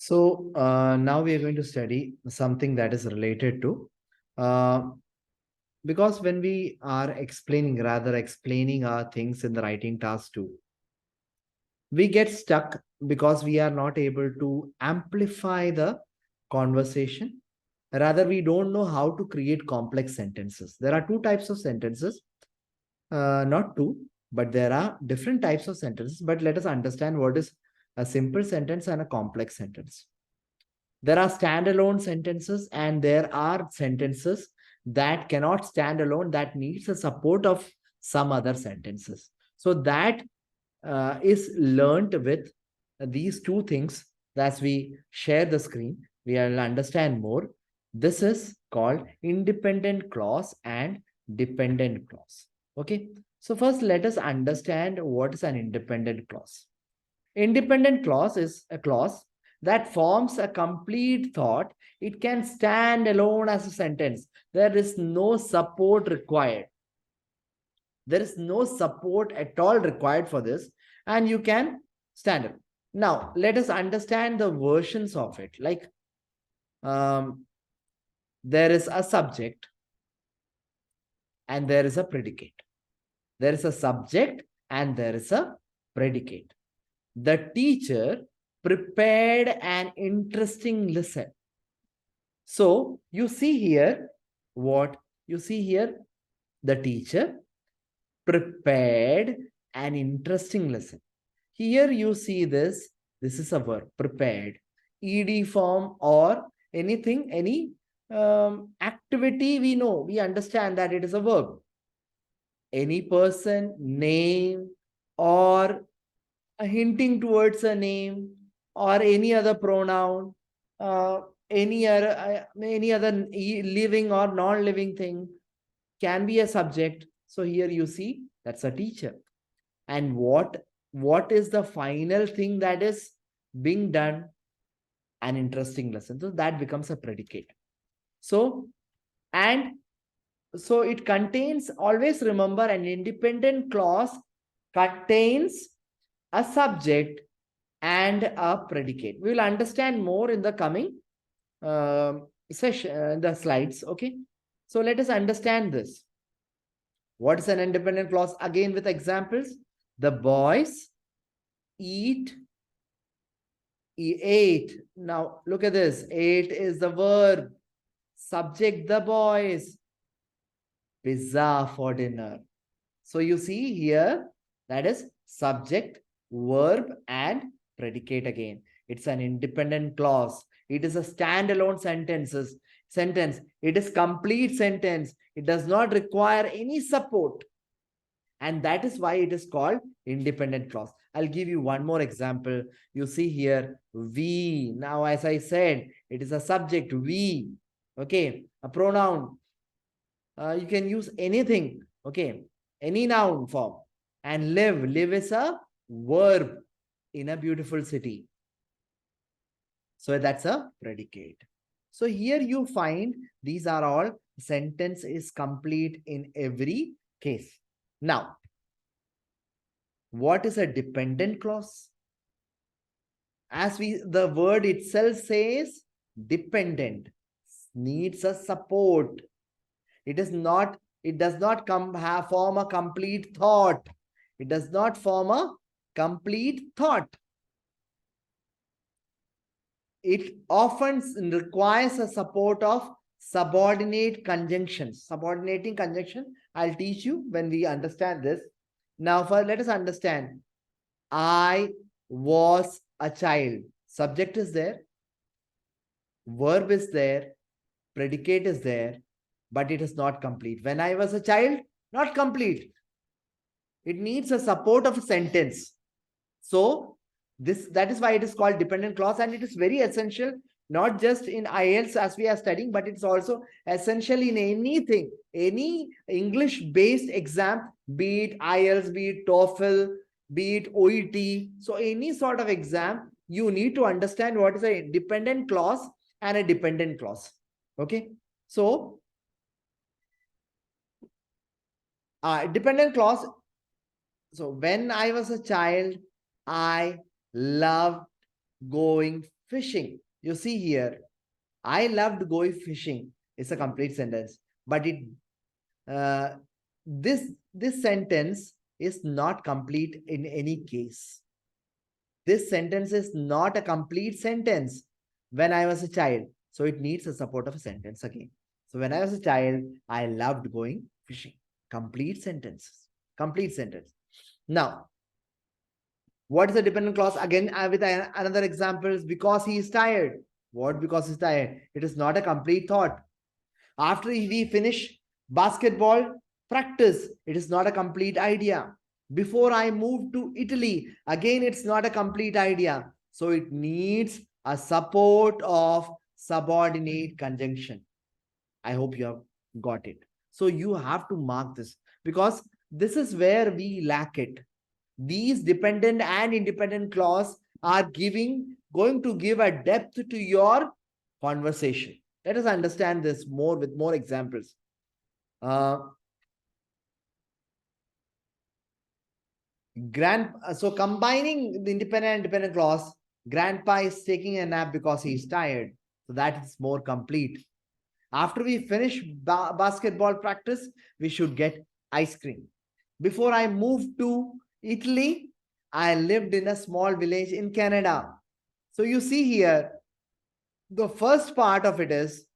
So now we are going to study something that is related to, uh, because when we are explaining our things in the writing task too, we get stuck because we are not able to amplify the conversation. Rather, we don't know how to create complex sentences. There are two types of sentences, not two, but there are different types of sentences. But let us understand what is a simple sentence and a complex sentence. There are standalone sentences and there are sentences that cannot stand alone, that needs the support of some other sentences. So that is learned with these two things. As we share the screen, we will understand more. This is called independent clause and dependent clause. Okay. So first, let us understand what is an independent clause. Independent clause is a clause that forms a complete thought. It can stand alone as a sentence. There is no support required. There is no support at all required for this, and you can stand it. Now, let us understand the versions of it. Like, there is a subject and there is a predicate. There is a subject and there is a predicate. The teacher prepared an interesting lesson. So you see here what you see here, the teacher prepared an interesting lesson. Here you see this. This is a verb, prepared, ed form or anything, any activity. We understand that it is a verb. Any person, name, or hinting towards a name or any other pronoun, uh, any other living or non-living thing can be a subject. So here you see that's a teacher. And what is the final thing that is being done? An interesting lesson. So that becomes a predicate. So and so it contains, always remember, an independent clause contains a subject and a predicate. We will understand more in the coming session, the slides. Okay. So let us understand this. What is an independent clause? Again, with examples. The boys eat, ate. Now look at this. Ate is the verb. Subject, the boys. Pizza for dinner. So you see here, that is subject, verb, and predicate again. It's an independent clause. It is a standalone sentence. It is complete sentence. It does not require any support. And that is why it is called independent clause. I'll give you one more example. You see here, we. Now, as I said, it is a subject, we. Okay, a pronoun. You can use anything. Okay, any noun form. And live. Live is a verb in a beautiful city. So that's a predicate. So here you find these are all sentence is complete in every case. Now, what is a dependent clause? As the word itself says, dependent, needs a support. It does not form a complete thought. It does not form a complete thought. It often requires a support of subordinate conjunctions. Subordinating conjunction, I'll teach you when we understand this. Now, let us understand. I was a child. Subject is there. Verb is there. Predicate is there. But it is not complete. When I was a child, not complete. It needs a support of a sentence. So that is why it is called dependent clause, and it is very essential, not just in IELTS as we are studying, but it's also essential in anything, any English-based exam, be it IELTS, be it TOEFL, be it OET. So any sort of exam, you need to understand what is a dependent clause and a dependent clause. Okay. So dependent clause. So when I was a child, I loved going fishing. You see here, I loved going fishing. It's a complete sentence, but uh, this sentence is not complete in any case. This sentence is not a complete sentence. When I was a child, so it needs a support of a sentence again. So when I was a child, I loved going fishing. Complete sentences. Complete sentence. Now, what is the dependent clause? Again, with another example is because he is tired. What because he's tired? It is not a complete thought. After we finish basketball practice, it is not a complete idea. Before I moved to Italy, again, it's not a complete idea. So it needs a support of subordinate conjunction. I hope you have got it. So you have to mark this because this is where we lack it. These dependent and independent clause are going to give a depth to your conversation. Let us understand this more with more examples. So combining the independent and dependent clause, grandpa is taking a nap because he's tired. So that is more complete. After we finish basketball practice, we should get ice cream. Before I moved to Italy, I lived in a small village in Canada. So you see here, the first part of it is,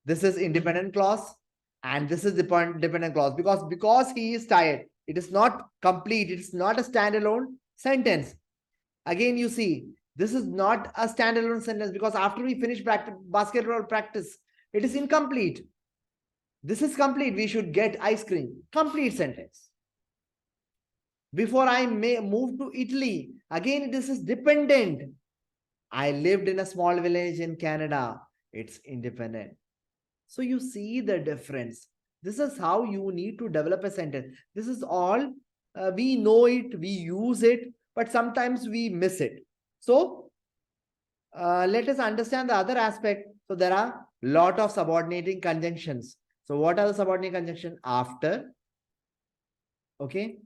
this is independent clause and this is dependent clause because he is tired. It is not complete. It is not a standalone sentence. Again, you see, this is not a standalone sentence because after we finish basketball practice, it is incomplete. This is complete. We should get ice cream. Complete sentence. Before I may move to Italy, again, this is dependent. I lived in a small village in Canada. It's independent. So you see the difference. This is how you need to develop a sentence. This is all, we know it, we use it, but sometimes we miss it. So let us understand the other aspect. So there are a lot of subordinating conjunctions. So what are the subordinating conjunctions? After, okay,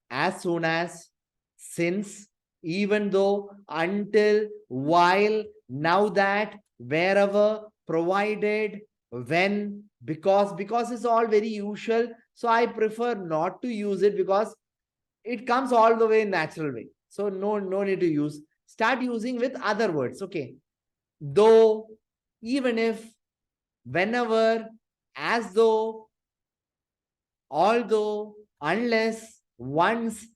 as soon as, since, even though, until, while, now that, wherever, provided, when, because is all very usual. So I prefer not to use it because it comes all the way in natural way. So no need to use. Start using with other words. Okay. Though, even if, whenever, as though, although, unless, once,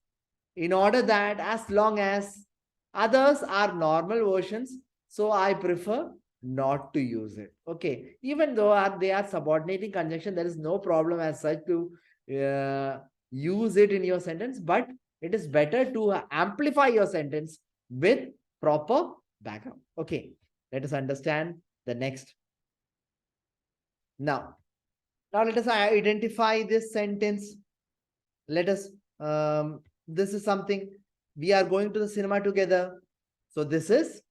in order that, as long as. Others are normal versions. So I prefer not to use it. Okay. Even though they are subordinating conjunction, there is no problem as such to use it in your sentence, but it is better to amplify your sentence with proper background. Okay. Let us understand the next. Now let us identify this sentence. Let us, this is something, we are going to the cinema together. So this is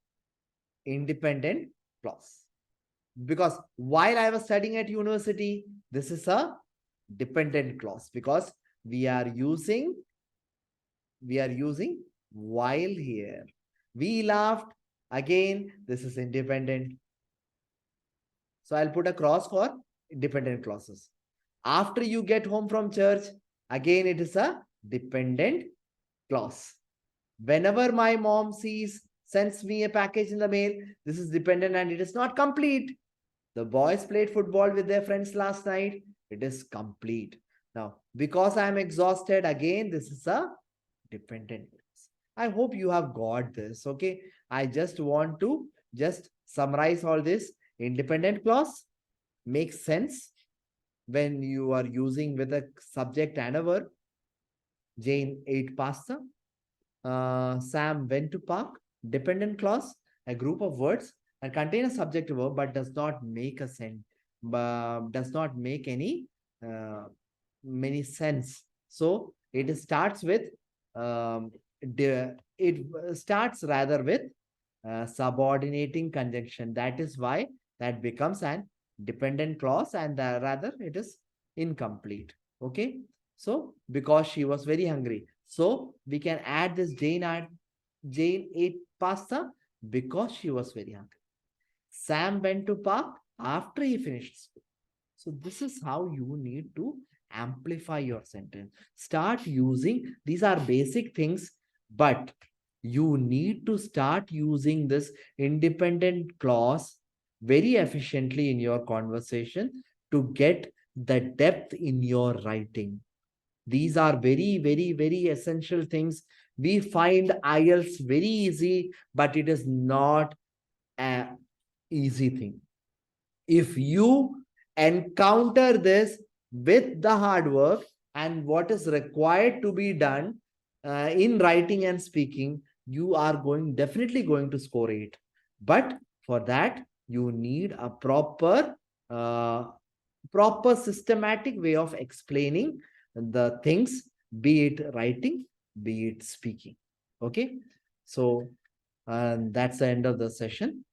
independent clause. Because while I was studying at university, this is a dependent clause because we are using while here. We laughed. Again, this is independent. So I'll put a cross for dependent clauses. After you get home from church, again, it is a dependent clause. Whenever my mom sends me a package in the mail, this is dependent and it is not complete. The boys played football with their friends last night. It is complete. Now, because I am exhausted, again, this is a dependent clause. I hope you have got this. Okay. I just want to just summarize all this. Independent clause makes sense when you are using with a subject and a verb. Jane ate pasta. Sam went to park. Dependent clause, a group of words and contain a subject verb but does not make a sense, does not make any many sense. So it starts with it starts rather with subordinating conjunction. That is why that becomes an dependent clause and rather it is incomplete. Okay. So because she was very hungry. So we can add this Jane ate pasta because she was very hungry. Sam went to park after he finished school. So this is how you need to amplify your sentence. Start using, these are basic things, but you need to start using this independent clause very efficiently in your conversation to get the depth in your writing. These are very, very, very essential things. We find IELTS very easy, but it is not an easy thing. If you encounter this with the hard work and what is required to be done in writing and speaking, you are definitely going to score 8. But for that, you need a uh, proper systematic way of explaining the things, be it writing, be it speaking. Okay. So that's the end of the session.